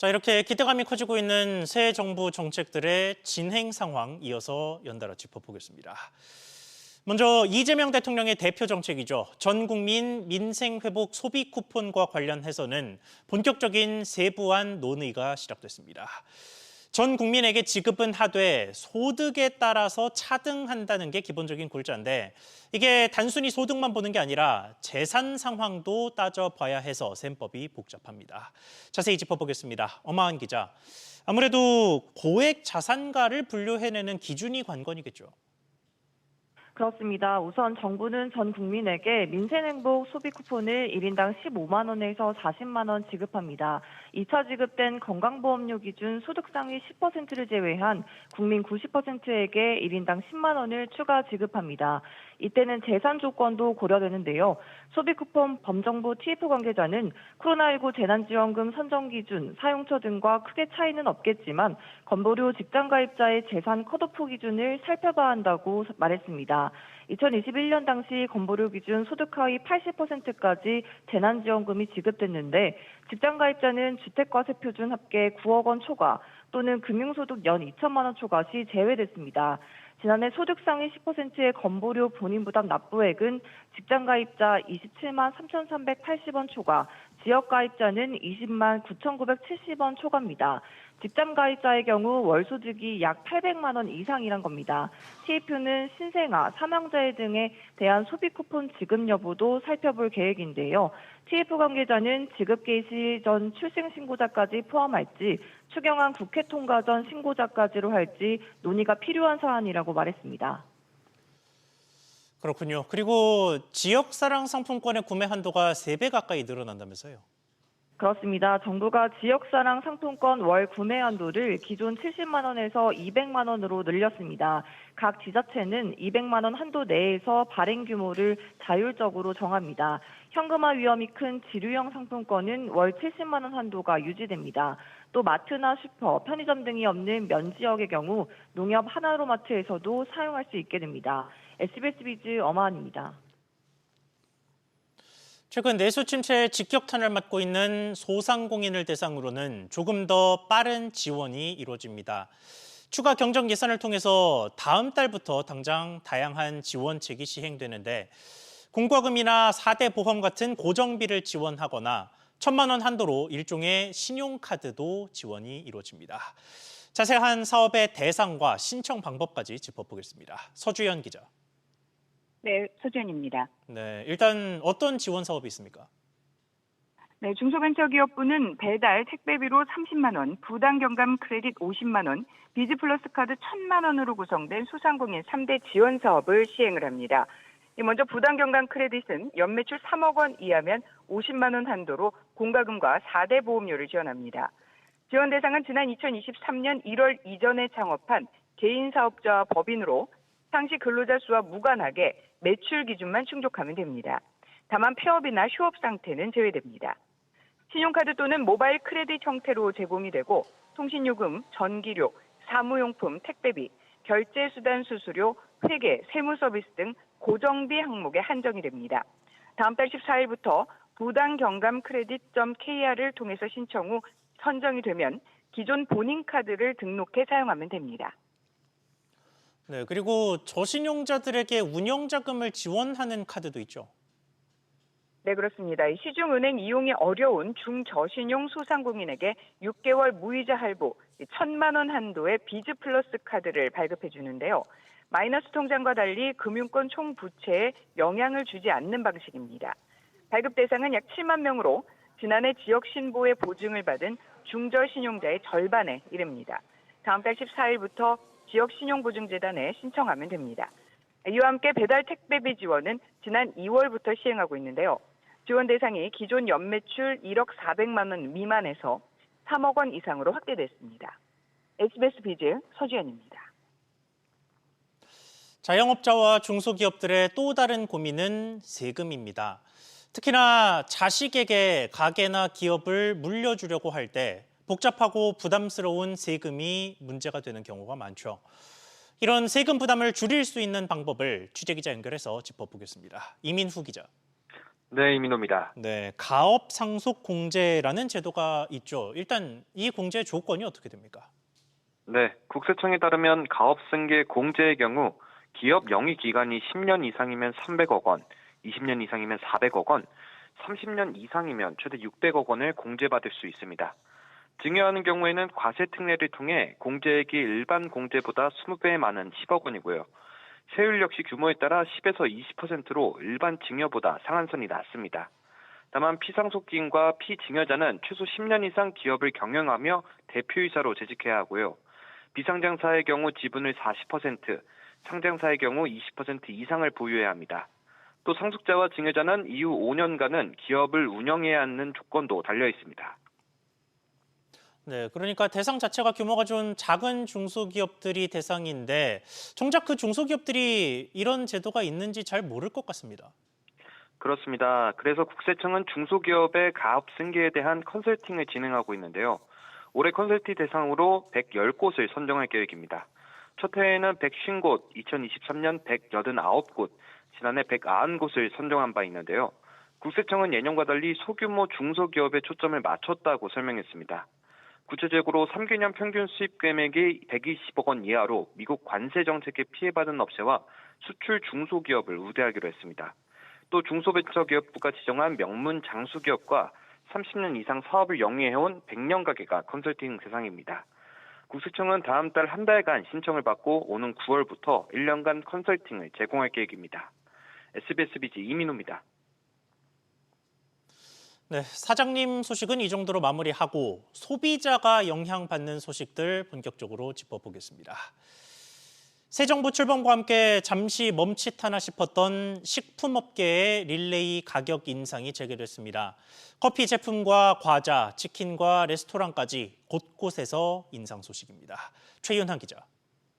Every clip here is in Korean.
자, 이렇게 기대감이 커지고 있는 새 정부 정책들의 진행 상황 이어서 연달아 짚어보겠습니다. 먼저 이재명 대통령의 대표 정책이죠. 전 국민 민생 회복 소비 쿠폰과 관련해서는 본격적인 세부안 논의가 시작됐습니다. 전 국민에게 지급은 하되 소득에 따라서 차등한다는 게 기본적인 골자인데 이게 단순히 소득만 보는 게 아니라 재산 상황도 따져봐야 해서 셈법이 복잡합니다. 자세히 짚어보겠습니다. 엄하은 기자. 아무래도 고액 자산가를 분류해내는 기준이 관건이겠죠. 그렇습니다. 우선 정부는 전 국민에게 민생행복 소비 쿠폰을 1인당 15만 원에서 40만 원 지급합니다. 2차 지급된 건강보험료 기준 소득 상위 10%를 제외한 국민 90%에게 1인당 10만 원을 추가 지급합니다. 이때는 재산 조건도 고려되는데요. 소비 쿠폰 범정부 TF 관계자는 코로나19 재난지원금 선정 기준, 사용처 등과 크게 차이는 없겠지만 건보료 직장가입자의 재산 컷오프 기준을 살펴봐야 한다고 말했습니다. 2021년 당시 건보료 기준 소득 하위 80%까지 재난지원금이 지급됐는데 직장가입자는 주택과세 표준 합계 9억 원 초과 또는 금융소득 연 2천만 원 초과 시 제외됐습니다. 지난해 소득 상위 10%의 건보료 본인 부담 납부액은 직장가입자 27만 3,380원 초과, 지역가입자는 20만 9,970원 초과입니다. 직장가입자의 경우 월소득이 약 800만 원 이상이란 겁니다. TF는 신생아, 사망자의 등에 대한 소비 쿠폰 지급 여부도 살펴볼 계획인데요. TF 관계자는 지급 개시 전 출생신고자까지 포함할지 추경안 국회 통과 전 신고자까지로 할지 논의가 필요한 사안이라고 말했습니다. 그렇군요. 그리고 지역사랑 상품권의 구매 한도가 3배 가까이 늘어난다면서요. 그렇습니다. 정부가 지역사랑 상품권 월 구매 한도를 기존 70만 원에서 200만 원으로 늘렸습니다. 각 지자체는 200만 원 한도 내에서 발행 규모를 자율적으로 정합니다. 현금화 위험이 큰 지류형 상품권은 월 70만 원 한도가 유지됩니다. 또 마트나 슈퍼, 편의점 등이 없는 면지역의 경우 농협 하나로마트에서도 사용할 수 있게 됩니다. SBS 비즈 엄하은입니다. 최근 내수 침체의 직격탄을 맞고 있는 소상공인을 대상으로는 조금 더 빠른 지원이 이루어집니다. 추가 경정 예산을 통해서 다음 달부터 당장 다양한 지원책이 시행되는데 공과금이나 4대 보험 같은 고정비를 지원하거나 1,000만 원 한도로 일종의 신용카드도 지원이 이루어집니다. 자세한 사업의 대상과 신청 방법까지 짚어보겠습니다. 서주연 기자. 네, 서주연입니다. 네, 일단 어떤 지원 사업이 있습니까? 네, 중소벤처기업부는 배달, 택배비로 30만 원, 부당경감 크레딧 50만 원, 비즈플러스 카드 1,000만 원으로 구성된 소상공인 3대 지원 사업을 시행을 합니다. 먼저 부당경감 크레딧은 연매출 3억 원 이하면 50만 원 한도로 공과금과 4대 보험료를 지원합니다. 지원 대상은 지난 2023년 1월 이전에 창업한 개인사업자와 법인으로 상시 근로자 수와 무관하게 매출 기준만 충족하면 됩니다. 다만 폐업이나 휴업 상태는 제외됩니다. 신용카드 또는 모바일 크레딧 형태로 제공이 되고 통신요금, 전기료, 사무용품, 택배비, 결제수단 수수료, 회계, 세무서비스 등 고정비 항목에 한정이 됩니다. 다음 달 14일부터 부당경감크레딧.kr을 통해서 신청 후 선정이 되면 기존 본인 카드를 등록해 사용하면 됩니다. 네, 그리고 저신용자들에게 운영자금을 지원하는 카드도 있죠. 네, 그렇습니다. 시중은행 이용이 어려운 중저신용 소상공인에게 6개월 무이자 할부 1,000만 원 한도의 비즈 플러스 카드를 발급해 주는데요. 마이너스 통장과 달리 금융권 총 부채에 영향을 주지 않는 방식입니다. 발급 대상은 약 7만 명으로 지난해 지역 신보의 보증을 받은 중저신용자의 절반에 이릅니다. 다음 달 14일부터 지역신용보증재단에 신청하면 됩니다. 이와 함께 배달 택배비 지원은 지난 2월부터 시행하고 있는데요. 지원 대상이 기존 연매출 1억 400만 원 미만에서 3억 원 이상으로 확대됐습니다. SBS 비즈 서주연입니다. 자영업자와 중소기업들의 또 다른 고민은 세금입니다. 특히나 자식에게 가게나 기업을 물려주려고 할 때 복잡하고 부담스러운 세금이 문제가 되는 경우가 많죠. 이런 세금 부담을 줄일 수 있는 방법을 취재기자 연결해서 짚어보겠습니다. 이민후 기자. 네, 이민호입니다. 네, 가업 상속 공제라는 제도가 있죠. 일단 이 공제 조건이 어떻게 됩니까? 네, 국세청에 따르면 가업 승계 공제의 경우 기업 영위 기간이 10년 이상이면 300억 원, 20년 이상이면 400억 원, 30년 이상이면 최대 600억 원을 공제받을 수 있습니다. 증여하는 경우에는 과세 특례를 통해 공제액이 일반 공제보다 20배 많은 10억 원이고요. 세율 역시 규모에 따라 10에서 20%로 일반 증여보다 상한선이 낮습니다. 다만 피상속기인과 피증여자는 최소 10년 이상 기업을 경영하며 대표이사로 재직해야 하고요. 비상장사의 경우 지분을 40%, 상장사의 경우 20% 이상을 보유해야 합니다. 또 상속자와 증여자는 이후 5년간은 기업을 운영해야 하는 조건도 달려 있습니다. 네, 그러니까 대상 자체가 규모가 좀 작은 중소기업들이 대상인데 정작 그 중소기업들이 이런 제도가 있는지 잘 모를 것 같습니다. 그렇습니다. 그래서 국세청은 중소기업의 가업 승계에 대한 컨설팅을 진행하고 있는데요. 올해 컨설팅 대상으로 110곳을 선정할 계획입니다. 첫 해에는 150곳, 2023년 189곳, 지난해 190곳을 선정한 바 있는데요. 국세청은 예년과 달리 소규모 중소기업에 초점을 맞췄다고 설명했습니다. 구체적으로 3개년 평균 수입 금액이 120억 원 이하로 미국 관세 정책에 피해받은 업체와 수출 중소기업을 우대하기로 했습니다. 또 중소벤처기업부가 지정한 명문 장수기업과 30년 이상 사업을 영위해온 100년 가게가 컨설팅 대상입니다. 국세청은 다음 달 한 달간 신청을 받고 오는 9월부터 1년간 컨설팅을 제공할 계획입니다. SBS 비지 이민호입니다. 네, 사장님 소식은 이 정도로 마무리하고 소비자가 영향받는 소식들 본격적으로 짚어보겠습니다. 새 정부 출범과 함께 잠시 멈칫하나 싶었던 식품업계의 릴레이 가격 인상이 재개됐습니다. 커피 제품과 과자, 치킨과 레스토랑까지 곳곳에서 인상 소식입니다. 최윤한 기자.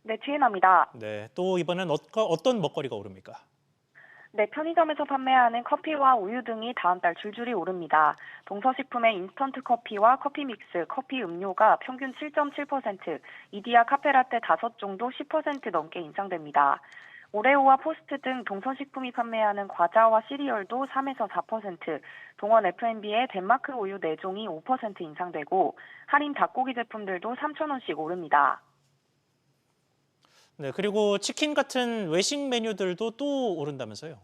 네, 최윤아입니다. 네, 또 이번엔 어떤 먹거리가 오릅니까? 네, 편의점에서 판매하는 커피와 우유 등이 다음 달 줄줄이 오릅니다. 동서식품의 인스턴트 커피와 커피 믹스, 커피 음료가 평균 7.7%, 이디야 카페라떼 5종도 10% 넘게 인상됩니다. 오레오와 포스트 등 동서식품이 판매하는 과자와 시리얼도 3에서 4%, 동원 F&B의 덴마크 우유 4종이 5% 인상되고 할인 닭고기 제품들도 3,000원씩 오릅니다. 네, 그리고 치킨 같은 외식 메뉴들도 또 오른다면서요?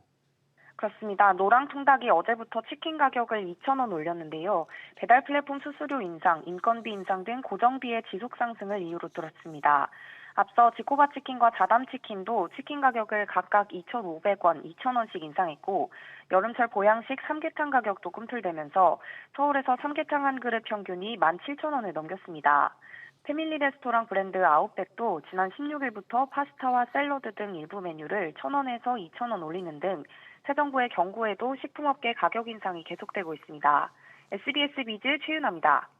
그렇습니다. 노랑통닭이 어제부터 치킨 가격을 2,000원 올렸는데요. 배달 플랫폼 수수료 인상, 인건비 인상 등 고정비의 지속 상승을 이유로 들었습니다. 앞서 지코바 치킨과 자담 치킨도 치킨 가격을 각각 2,500원, 2,000원씩 인상했고 여름철 보양식 삼계탕 가격도 꿈틀대면서 서울에서 삼계탕 한 그릇 평균이 17,000원을 넘겼습니다. 패밀리 레스토랑 브랜드 아웃백도 지난 16일부터 파스타와 샐러드 등 일부 메뉴를 1,000원에서 2,000원 올리는 등 새 정부의 경고에도 식품업계 가격 인상이 계속되고 있습니다. SBS 비즈 최윤아입니다.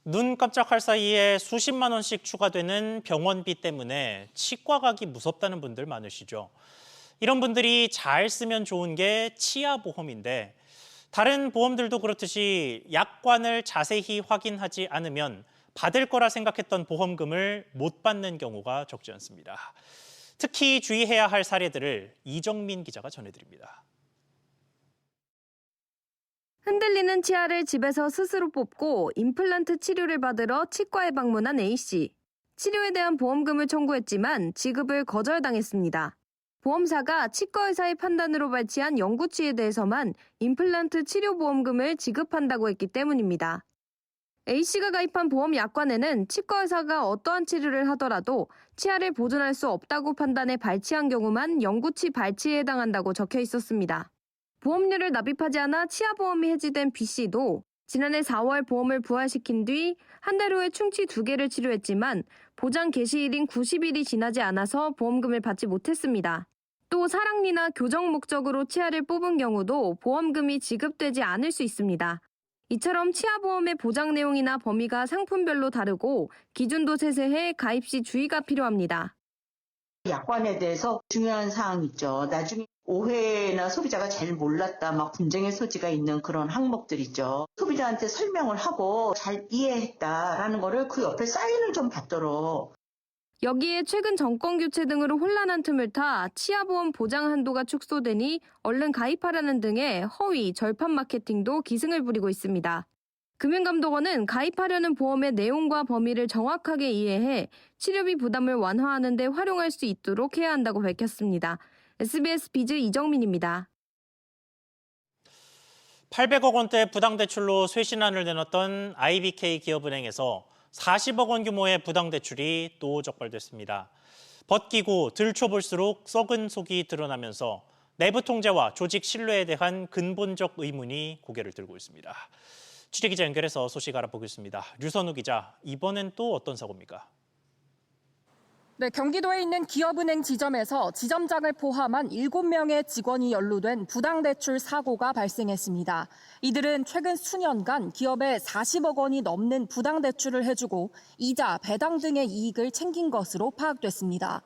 눈 깜짝할 사이에 수십만 원씩 추가되는 병원비 때문에 치과 가기 무섭다는 분들 많으시죠. 이런 분들이 잘 쓰면 좋은 게 치아보험인데 다른 보험들도 그렇듯이 약관을 자세히 확인하지 않으면 받을 거라 생각했던 보험금을 못 받는 경우가 적지 않습니다. 특히 주의해야 할 사례들을 이정민 기자가 전해드립니다. 흔들리는 치아를 집에서 스스로 뽑고 임플란트 치료를 받으러 치과에 방문한 A씨. 치료에 대한 보험금을 청구했지만 지급을 거절당했습니다. 보험사가 치과의사의 판단으로 발치한 영구치에 대해서만 임플란트 치료보험금을 지급한다고 했기 때문입니다. A씨가 가입한 보험 약관에는 치과의사가 어떠한 치료를 하더라도 치아를 보존할 수 없다고 판단해 발치한 경우만 영구치 발치에 해당한다고 적혀 있었습니다. 보험료를 납입하지 않아 치아보험이 해지된 B씨도 지난해 4월 보험을 부활시킨 뒤 한 달 후에 충치 2개를 치료했지만 보장 개시일인 90일이 지나지 않아서 보험금을 받지 못했습니다. 또 사랑니나 교정 목적으로 치아를 뽑은 경우도 보험금이 지급되지 않을 수 있습니다. 이처럼 치아보험의 보장 내용이나 범위가 상품별로 다르고 기준도 세세해 가입 시 주의가 필요합니다. 약관에 대해서 중요한 사항이 있죠. 나중에 오해나 소비자가 잘 몰랐다, 막 분쟁의 소지가 있는 그런 항목들 있죠. 소비자한테 설명을 하고 잘 이해했다라는 거를 그 옆에 사인을 좀 받도록. 여기에 최근 정권 교체 등으로 혼란한 틈을 타 치아보험 보장 한도가 축소되니 얼른 가입하라는 등의 허위, 절판 마케팅도 기승을 부리고 있습니다. 금융감독원은 가입하려는 보험의 내용과 범위를 정확하게 이해해 치료비 부담을 완화하는 데 활용할 수 있도록 해야 한다고 밝혔습니다. SBS 비즈 이정민입니다. 800억 원대 부당대출로 쇄신안을 내놨던 IBK 기업은행에서 40억 원 규모의 부당대출이 또 적발됐습니다. 벗기고 들춰볼수록 썩은 속이 드러나면서 내부 통제와 조직 신뢰에 대한 근본적 의문이 고개를 들고 있습니다. 취재기자 연결해서 소식 알아보겠습니다. 류선우 기자, 이번엔 또 어떤 사고입니까? 네, 경기도에 있는 기업은행 지점에서 지점장을 포함한 7명의 직원이 연루된 부당대출 사고가 발생했습니다. 이들은 최근 수년간 기업에 40억 원이 넘는 부당대출을 해주고 이자, 배당 등의 이익을 챙긴 것으로 파악됐습니다.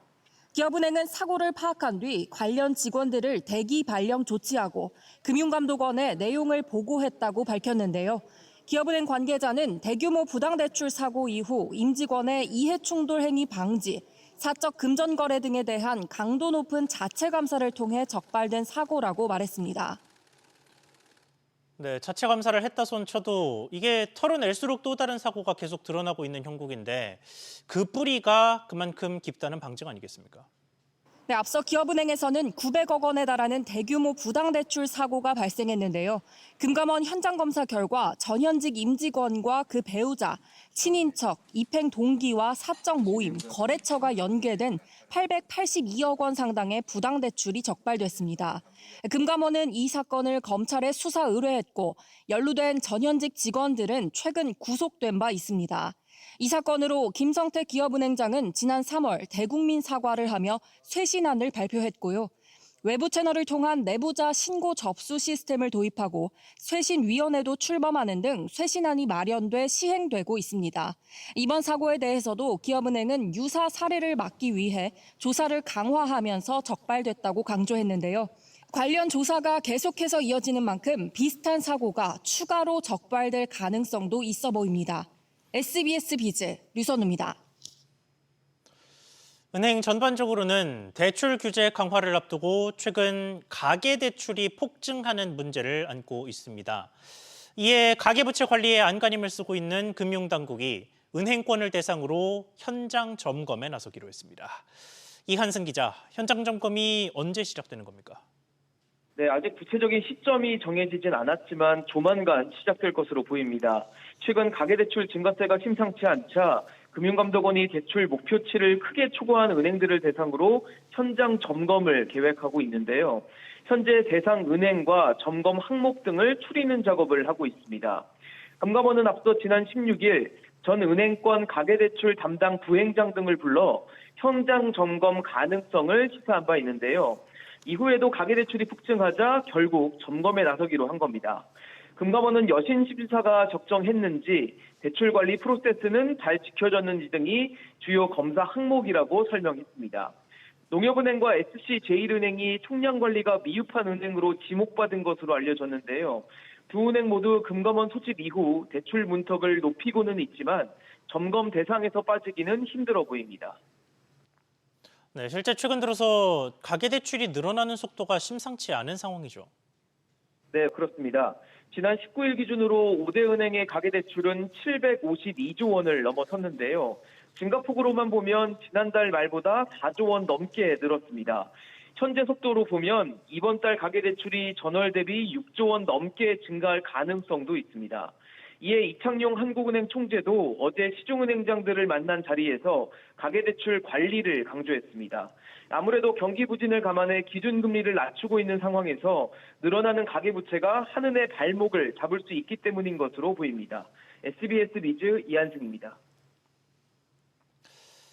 기업은행은 사고를 파악한 뒤 관련 직원들을 대기 발령 조치하고 금융감독원에 내용을 보고했다고 밝혔는데요. 기업은행 관계자는 대규모 부당대출 사고 이후 임직원의 이해충돌 행위 방지, 사적 금전 거래 등에 대한 강도 높은 자체 감사를 통해 적발된 사고라고 말했습니다. 네, 자체 감사를 했다 손 쳐도 이게 털어낼수록 또 다른 사고가 계속 드러나고 있는 형국인데 그 뿌리가 그만큼 깊다는 방증 아니겠습니까? 네, 앞서 기업은행에서는 900억 원에 달하는 대규모 부당대출 사고가 발생했는데요. 금감원 현장 검사 결과 전현직 임직원과 그 배우자, 친인척, 입행 동기와 사적 모임, 거래처가 연계된 882억 원 상당의 부당대출이 적발됐습니다. 금감원은 이 사건을 검찰에 수사 의뢰했고 연루된 전현직 직원들은 최근 구속된 바 있습니다. 이 사건으로 김성태 기업은행장은 지난 3월 대국민 사과를 하며 쇄신안을 발표했고요. 외부 채널을 통한 내부자 신고 접수 시스템을 도입하고 쇄신위원회도 출범하는 등 쇄신안이 마련돼 시행되고 있습니다. 이번 사고에 대해서도 기업은행은 유사 사례를 막기 위해 조사를 강화하면서 적발됐다고 강조했는데요. 관련 조사가 계속해서 이어지는 만큼 비슷한 사고가 추가로 적발될 가능성도 있어 보입니다. SBS 비즈 류선우입니다. 은행 전반적으로는 대출 규제 강화를 앞두고 최근 가계대출이 폭증하는 문제를 안고 있습니다. 이에 가계부채 관리에 안간힘을 쓰고 있는 금융당국이 은행권을 대상으로 현장 점검에 나서기로 했습니다. 이한승 기자, 현장 점검이 언제 시작되는 겁니까? 네, 아직 구체적인 시점이 정해지진 않았지만 조만간 시작될 것으로 보입니다. 최근 가계대출 증가세가 심상치 않자 금융감독원이 대출 목표치를 크게 초과한 은행들을 대상으로 현장 점검을 계획하고 있는데요. 현재 대상 은행과 점검 항목 등을 추리는 작업을 하고 있습니다. 금감원은 앞서 지난 16일 전 은행권 가계대출 담당 부행장 등을 불러 현장 점검 가능성을 시사한 바 있는데요. 이후에도 가계대출이 폭증하자 결국 점검에 나서기로 한 겁니다. 금감원은 여신심사가 적정했는지, 대출관리 프로세스는 잘 지켜졌는지 등이 주요 검사 항목이라고 설명했습니다. 농협은행과 SC제일은행이 총량관리가 미흡한 은행으로 지목받은 것으로 알려졌는데요. 두 은행 모두 금감원 소집 이후 대출 문턱을 높이고는 있지만 점검 대상에서 빠지기는 힘들어 보입니다. 네, 실제 최근 들어서 가계대출이 늘어나는 속도가 심상치 않은 상황이죠. 네, 그렇습니다. 지난 19일 기준으로 5대 은행의 가계대출은 752조 원을 넘어섰는데요. 증가폭으로만 보면 지난달 말보다 4조 원 넘게 늘었습니다. 현재 속도로 보면 이번 달 가계대출이 전월 대비 6조 원 넘게 증가할 가능성도 있습니다. 이에 이창용 한국은행 총재도 어제 시중은행장들을 만난 자리에서 가계대출 관리를 강조했습니다. 아무래도 경기 부진을 감안해 기준금리를 낮추고 있는 상황에서 늘어나는 가계부채가 한은의 발목을 잡을 수 있기 때문인 것으로 보입니다. SBS 비즈 이한승입니다.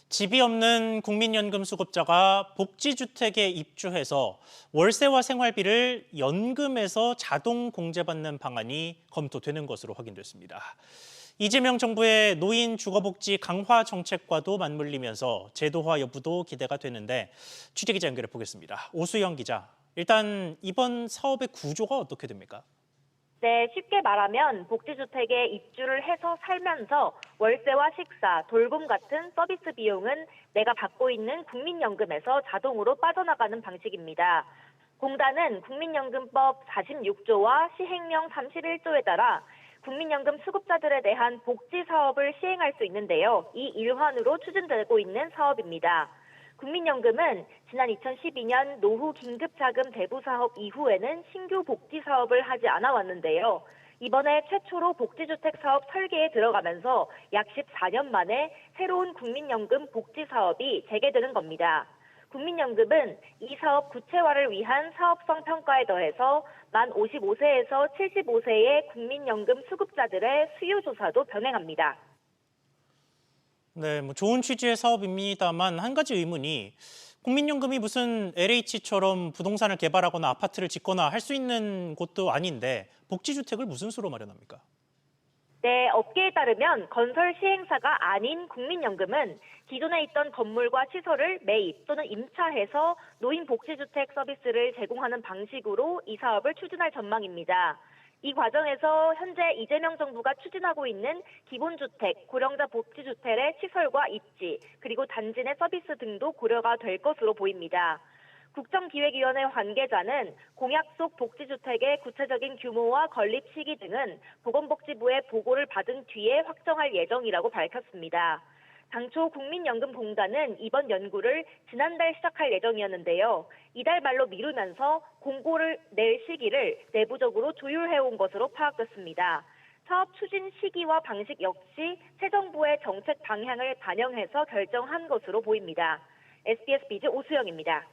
집이 없는 국민연금 수급자가 복지주택에 입주해서 월세와 생활비를 연금에서 자동 공제받는 방안이 검토되는 것으로 확인됐습니다. 이재명 정부의 노인 주거복지 강화 정책과도 맞물리면서 제도화 여부도 기대가 되는데 취재기자 연결해 보겠습니다. 오수영 기자, 일단 이번 사업의 구조가 어떻게 됩니까? 네, 쉽게 말하면 복지주택에 입주를 해서 살면서 월세와 식사, 돌봄 같은 서비스 비용은 내가 받고 있는 국민연금에서 자동으로 빠져나가는 방식입니다. 공단은 국민연금법 46조와 시행령 31조에 따라 국민연금 수급자들에 대한 복지 사업을 시행할 수 있는데요. 이 일환으로 추진되고 있는 사업입니다. 국민연금은 지난 2012년 노후 긴급자금 대부 사업 이후에는 신규 복지 사업을 하지 않아 왔는데요. 이번에 최초로 복지주택 사업 설계에 들어가면서 약 14년 만에 새로운 국민연금 복지 사업이 재개되는 겁니다. 국민연금은 이 사업 구체화를 위한 사업성 평가에 더해서 만 55세에서 75세의 국민연금 수급자들의 수요 조사도 병행합니다. 네, 좋은 취지의 사업입니다만 한 가지 의문이 국민연금이 무슨 LH처럼 부동산을 개발하거나 아파트를 짓거나 할 수 있는 곳도 아닌데 복지주택을 무슨 수로 마련합니까? 네, 업계에 따르면 건설 시행사가 아닌 국민연금은 기존에 있던 건물과 시설을 매입 또는 임차해서 노인 복지주택 서비스를 제공하는 방식으로 이 사업을 추진할 전망입니다. 이 과정에서 현재 이재명 정부가 추진하고 있는 기본주택, 고령자 복지주택의 시설과 입지, 그리고 단지 내 서비스 등도 고려가 될 것으로 보입니다. 국정기획위원회 관계자는 공약 속 복지주택의 구체적인 규모와 건립 시기 등은 보건복지부의 보고를 받은 뒤에 확정할 예정이라고 밝혔습니다. 당초 국민연금공단은 이번 연구를 지난달 시작할 예정이었는데요. 이달 말로 미루면서 공고를 낼 시기를 내부적으로 조율해온 것으로 파악됐습니다. 사업 추진 시기와 방식 역시 새 정부의 정책 방향을 반영해서 결정한 것으로 보입니다. SBS 비즈 오수영입니다.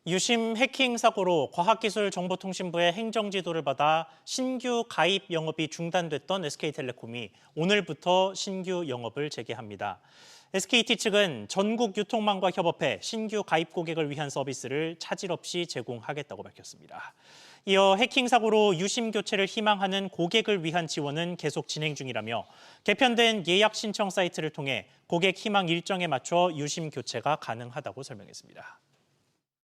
유심 해킹 사고로 과학기술정보통신부의 행정지도를 받아 신규 가입 영업이 중단됐던 SK텔레콤이 오늘부터 신규 영업을 재개합니다. SKT 측은 전국 유통망과 협업해 신규 가입 고객을 위한 서비스를 차질 없이 제공하겠다고 밝혔습니다. 이어 해킹 사고로 유심 교체를 희망하는 고객을 위한 지원은 계속 진행 중이라며 개편된 예약 신청 사이트를 통해 고객 희망 일정에 맞춰 유심 교체가 가능하다고 설명했습니다.